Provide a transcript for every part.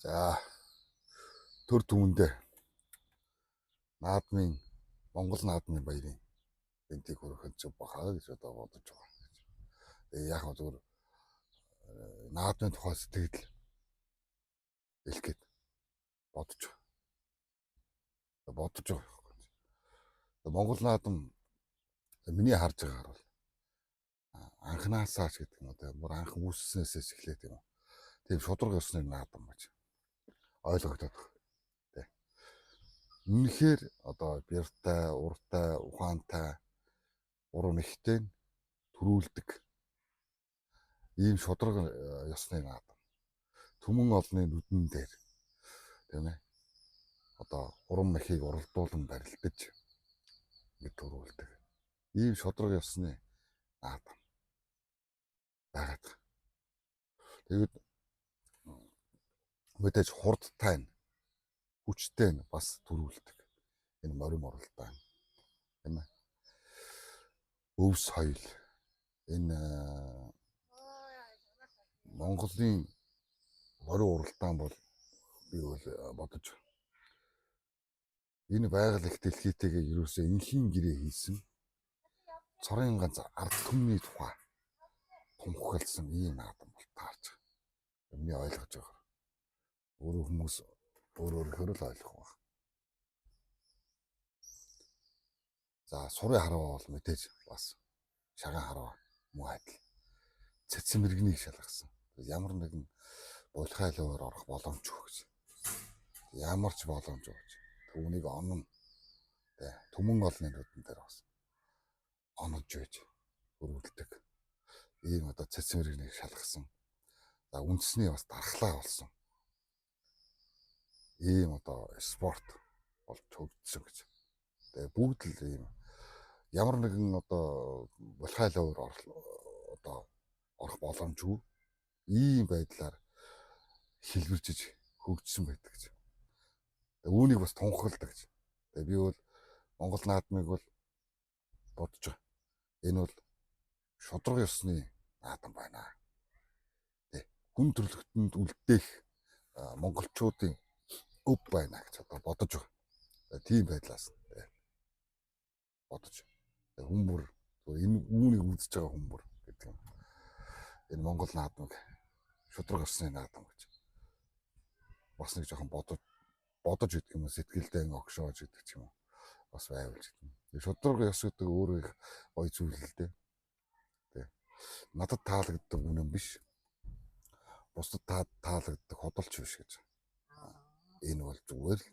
За төр түмэндээ наадмын Монгол наадмын баярын бэнтийг хөрөхөнд зөв бахаа гэж одоо бодож байгаа. Яг нь зөв наадмын тухай сэтгэл хэлэхэд бодож байгаа. Монгол наадам миний харж байгаагаар бол анхнаасаа ч гэдэг юм одоо бүр анх үүсснээс эхлээд юм. Тийм шудраг ёсны наадам гэж ойлгогдоод байна. Үнэхээр одоо бяртай, уртай, ухаантай, урам ихтэй төрүүлдэг ийм шудраг ёсны наадам. Түмэн олны нүдэн дээр тийм ээ. Одоо урам ихийг уралдуулан барилдаж ингэ төрүүлдэг. Ийм шудраг ёсны наадам байгаад. Тэгээд мэдээж хурдтай нь хүчтэй нь бас төрүүлдэг. Энэ морин оролтой тийм ээ. Өв соёл энэ Монголын морин уралдаан бол би бол бодож энэ байгаль их дэлхийтэйгээ ерөөсөө инхийн гэрээ хийсэн цорын ганц ард түмний тухай тунхагласан ийм наадам бол таарч байгаа. Миний ойлгож байгаа. Өөрөө хүмүүс өөрөөр л ойлгох байна. За сурын хараа бол мэдээж бас шагаан хараа муу адил цэцэн мэрэгнийг шалгасан. Ямар нэгэн булхайлуугаар орох боломжгүй гэж. Ямар ч боломжгүй гэж. Түүнийг онон түмэн олны нүдэн дээр бас онож байж өрөвддөг. Ийм одоо цэцэн мэрэгнийг шалгасан. За үндэсний бас дархлаа болсон. Ийм одоо спорт болж хөгжсөн гэж. Тэгээ бүгд л ийм ямар нэгэн одоо булхайлуугаар одоо орох боломжгүй ийм байдлаар хэлбэржиж хөгжсөн байдаг гэж. Үүнийг бас тунхагладаг гэж. Тэгээ би бол Монгол наадмыг бол бодож байгаа. Энэ бол шудраг ёсны наадам байна. Тэ хүн төрөлхтөнд үлдээх монголчуудын өв байна гэж одоо бодож байгаа. Тийм байдлаас бодож. Хүмүүр энэ үүнийг үзэж байгаа хүмүүр гэдэг юм. Энэ Монгол наадмыг шудраг ёсны наадам гэж. Бас нэг жоохон бодож гэдэг юм сэтгэлдээ огшоож гэдэг ч юм уу. Бас байвалж гэдэг. Шудраг ёс гэдэг өөрөө их гоё зүйл л дээ. Тэ. Надад таалагддаг үнэн биш. Бусдад таалагддаг ходолч биш гэж. Энэ бол зүгээр л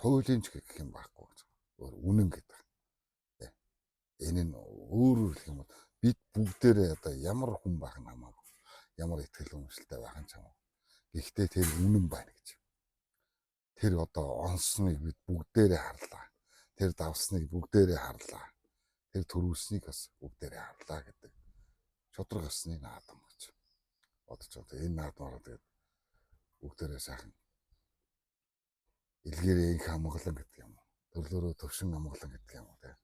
хуулийн ч гэх юм байхгүй гэж. Үнэн гэдэг. Тэ. Энэ нь өөрөөр хэлэх юм бол бид бүгдээрээ одоо ямар хүн байх нь хамаагүй. Ямар ихтгэл үнэмшилтэй байх нь ч хамаагүй. Гэхдээ тэр үнэн байна гэж. Тэр одоо онсныг бид бүгдээрээ харлаа. Тэр давсныг бүгдээрээ харлаа. Тэр төрүүлснийг бас бүгдээрээ харлаа гэдэг. Шудраг ёсны наадам гэж бодож байгаа. Энэ наадмаараа тэгээд бүгдээрээ сайхан илгээрээ инх амгалан гэдэг юм. Төрлөөрөө төвшин амгалан гэдэг юм тий.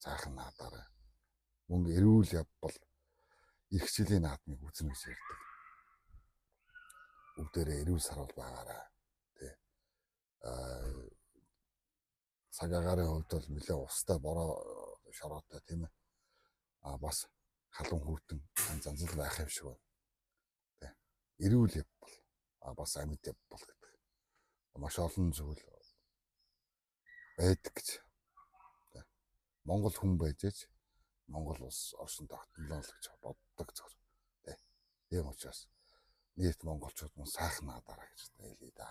Сайхан наадаараа мөнгө эрүүл явбал их хичээлийн наадмыг үзнэ гэж ярьдаг. Бүгдээрээ эрүүл сарвал байгаарай. Тий. Цаг агарын хувьд бол нэлээ устай бороо шороотой тийм ээ. Бас халуун хүүтэн занзал байх юм шиг байна. Тий. Эрүүл явбал бас амьд явбал гэдэг. Маш олон зүйл байдаг гэж. Монгол хүн байж Монгол улс оршин тогтнолоо л гэж боддог зөв. Тийм учраас нийт монголчууд нь сайхан наадаараа гэж хэлье да.